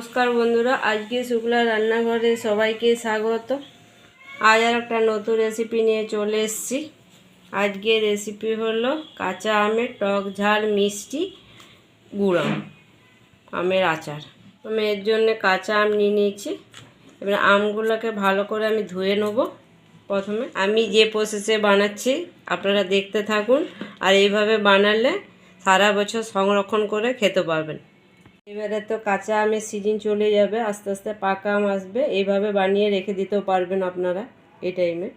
নমস্কার বন্ধুরা, আজকে শুক্লা রান্নাঘরে সবাইকে স্বাগত। আজ আর একটা নতুন রেসিপি নিয়ে চলে এসেছি। আজকে রেসিপি হলো কাঁচা আমের টক ঝাল মিষ্টি গুড় আমের আচার। আমি এর জন্য কাঁচা আম নিয়ে নিয়েছি। এবার আমগুলোকে ভালো করে আমি ধুয়ে নেব। প্রথমে আমি যে প্রসেসে বানাচ্ছি আপনারা দেখতে থাকুন, আর এইভাবে বানালে সারা বছর সংরক্ষণ করে খেতে পারবেন। এবারে তো কাঁচা আমের সিজন চলে যাবে, আস্তে আস্তে পাকা আম আসবে। এইভাবে বানিয়ে রেখে দিতেও পারবেন আপনারা এই টাইমে।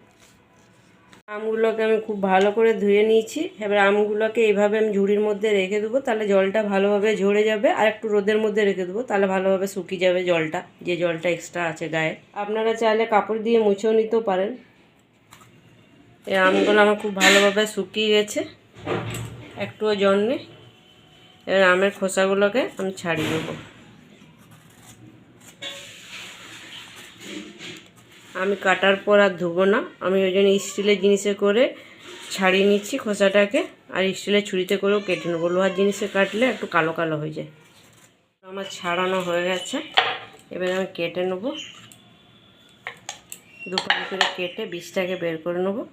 আমগুলোকে আমি খুব ভালো করে ধুয়ে নিয়েছি। এবার আমগুলোকে এইভাবে আমি ঝুড়ির মধ্যে রেখে দেবো, তাহলে জলটা ভালোভাবে ঝরে যাবে। আর একটু রোদের মধ্যে রেখে দেবো, তাহলে ভালোভাবে শুকিয়ে যাবে জলটা, যে জলটা এক্সট্রা আছে গায়ে। আপনারা চাইলে কাপড় দিয়ে মুছেও নিতেও পারেন। এই আমগুলো আমার খুব ভালোভাবে শুকিয়ে গেছে, একটুও জল নেই। এবার আমের খোসাগুলোকে আমি ছাড়িয়ে দেবো। আমি কাটার পর আর ধুবো না, আমি ওই জন্য স্টিলের জিনিসে করে ছাড়িয়ে নিচ্ছি খোসাটাকে। আর স্টিলের ছুরিতে করেও কেটে নেবো, লোহার জিনিসে কাটলে একটু কালো কালো হয়ে যায়। আমার ছাড়ানো হয়ে গেছে, এবার আমি কেটে নেবো। দুপাশ করে কেটে বীজটাকে বের করে নেবো।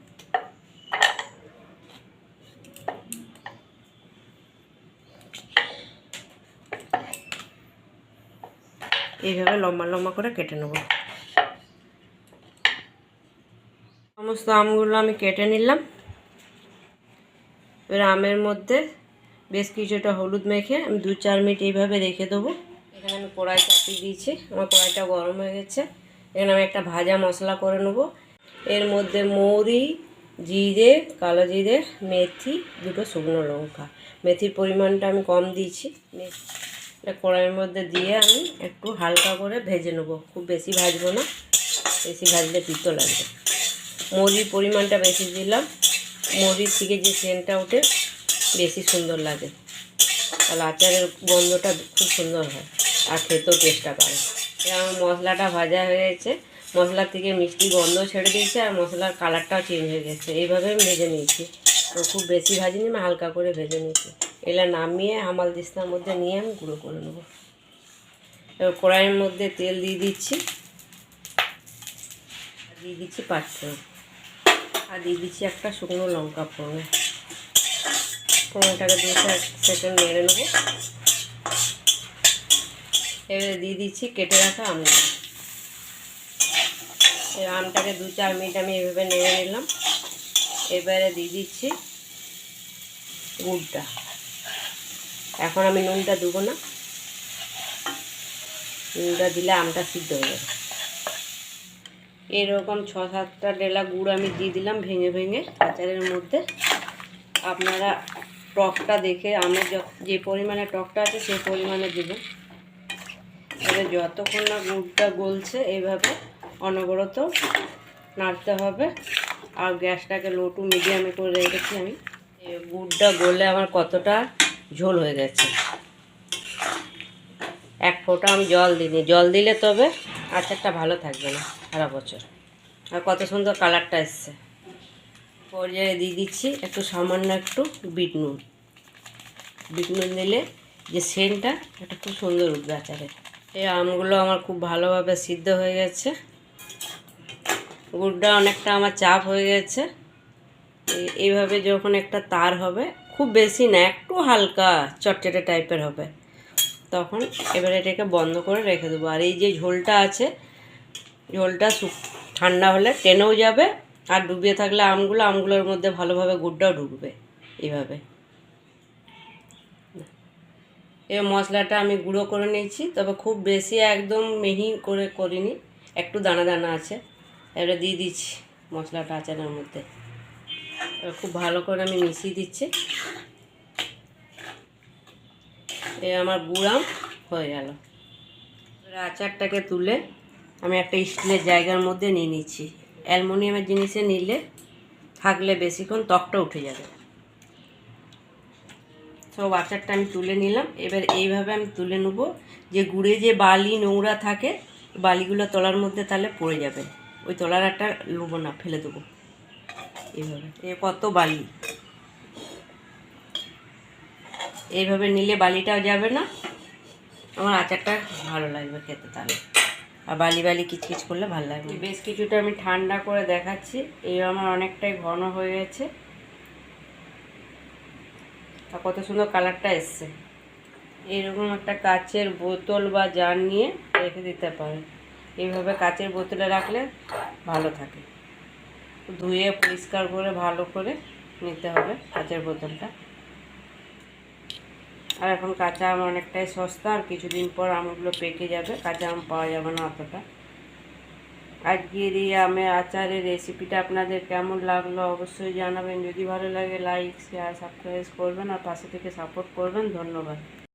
এইভাবে লম্বা লম্বা করে কেটে নেব। সমস্ত আমগুলো আমি কেটে নিলাম। এবার আমের মধ্যে বেশ কিছুটা হলুদ মেখে আমি 2-4 মিনিট এইভাবে রেখে দেবো। এখানে আমি কড়াই চাপিয়ে দিয়েছি, আমার কড়াইটা গরম হয়ে গেছে। এখানে আমি একটা ভাজা মশলা করে নেব। এর মধ্যে মৌরি, জিরে, কালো জিরে, মেথি, 2টো শুকনো লঙ্কা। মেথির পরিমাণটা আমি কম দিয়েছি। এটা কড়াইয়ের মধ্যে দিয়ে আমি একটু হালকা করে ভেজে নেব, খুব বেশি ভাজবো না, বেশি ভাজলে তিতো লাগবে। মৌরির পরিমাণটা বেশি দিলাম, মৌরির থেকে যে সেন্টটা ওঠে বেশি সুন্দর লাগে, তাহলে আচারের গন্ধটা খুব সুন্দর হয় আর খেতেও টেস্টটা পারে। আমার মশলাটা ভাজা হয়ে গেছে, মশলার থেকে মিষ্টি গন্ধ ছেড়ে দিয়েছে আর মশলার কালারটাও চেঞ্জ হয়ে গেছে। এইভাবে আমি ভেজে নিয়েছি, তো খুব বেশি ভাজিনি, আমি হালকা করে ভেজে নিয়েছি। এগুলো নামিয়ে হামাল দিস্তার মধ্যে নিয়ে আমি গুঁড়ো করে নেব। এবার কড়াইয়ের মধ্যে তেল দিয়ে দিচ্ছি, দিয়ে দিচ্ছি 5 ফোড়ন, আর দিয়ে দিচ্ছি একটা শুকনো লঙ্কা ফোড়ন। ফোড়নটাকে 2 সেকেন্ড নেড়ে নেব। এবারে দিয়ে দিচ্ছি কেটে রাখা আমগুলো। এই আমটাকে 2-4 মিনিট আমি এভাবে নেড়ে নিলাম। এবারে দিয়ে দিচ্ছি গুড়টা। এখন আমি নুনটা দেবো না, নুনটা দিলে আমটা সিদ্ধ হয়ে যাবে। এরকম 6-7টা ডেলা গুড় আমি দিয়ে দিলাম ভেঙে ভেঙে আচারের মধ্যে। আপনারা টকটা দেখে আমের যে পরিমাণে টকটা আছে সেই পরিমাণে দেবেন। এবার যতক্ষণ না গুড়টা গলছে এইভাবে অনবরত নাড়তে হবে। আর গ্যাসটাকে লো টু মিডিয়ামে করে রেখেছি আমি। গুড়টা গলে আমার কতটা ঝোল হয়ে গেছে, 1 ফোঁটা আমি জল দিইনি। জল দিলে তবে আচারটা ভালো থাকবে না সারা বছর। আর কত সুন্দর কালারটা এসছে। পর্যায়ে দিয়ে দিচ্ছি একটু সামান্য একটু বিট নুন। বিট নুন দিলে যে সেন্টটা এটা খুব সুন্দর উঠবে আচারে। এই আমগুলো আমার খুব ভালোভাবে সিদ্ধ হয়ে গেছে, গুড়টা অনেকটা আমার চাপ হয়ে গেছে। এইভাবে যখন একটা তার হবে, খুব বেশি না, একটু হালকা চটচটে টাইপের হবে, তখন এবারে এটাকে বন্ধ করে রেখে দেবো। আর এই যে ঝোলটা আছে, ঝোলটা ঠান্ডা হলে টেনেও যাবে, আর ডুবিয়ে থাকলে আমগুলোর মধ্যে ভালোভাবে গুড়টাও ঢুকবে। এইভাবে এই মশলাটা আমি গুঁড়ো করে নিয়েছি, তবে খুব বেশি একদম মিহি করে করিনি, একটু দানা দানা আছে। এবারে দিয়ে দিচ্ছি মশলাটা আচারের মধ্যে। এবার খুব ভালো করে আমি মিশিয়ে দিচ্ছি। এই আমার গুড় আম হয়ে গেল। আচারটাকে তুলে আমি একটা স্টিলের জায়গার মধ্যে নিয়ে নিচ্ছি। অ্যালুমিনিয়ামের জিনিসে নিলে থাকলে বেশিক্ষণ ত্বকটা উঠে যাবে। সব আচারটা আমি তুলে নিলাম। এবার এইভাবে আমি তুলে নেব, যে গুড়ে যে বালি নোংরা থাকে, বালিগুলো তলার মধ্যে তাহলে পড়ে যাবে। ওই তলার একটা নেবো না, ফেলে দেবো। এইভাবে কত বালি, এইভাবে নিলে বালিটাও যাবে না, আমার আচারটা ভালো লাগবে খেতে, তাহলে আর বালি বালি কিচকিচ করলে ভালো লাগবে। বেশ কিছুটা আমি ঠান্ডা করে দেখাচ্ছি। এই আমার অনেকটাই ঘন হয়ে গেছে, আর কত সুন্দর কালারটা এসছে। এইরকম একটা কাচের বোতল বা জার নিয়ে রেখে দিতে পারেন। এইভাবে কাচের বোতলে রাখলে ভালো থাকে। ধুয়ে পরিষ্কার করে ভালো করে নিতে হবে কাচের বোতলটা। আর এখন কাঁচা আম অনেকটাই সস্তা, আর কিছুদিন পর আমগুলো পেকে যাবে, কাঁচা আম পাওয়া যাবে না অতটা। আজকের এই আমের আচারের রেসিপিটা আপনাদের কেমন লাগলো অবশ্যই জানাবেন। যদি ভালো লাগে লাইক শেয়ার সাবস্ক্রাইব করবেন, আর পাশে থেকে সাপোর্ট করবেন। ধন্যবাদ।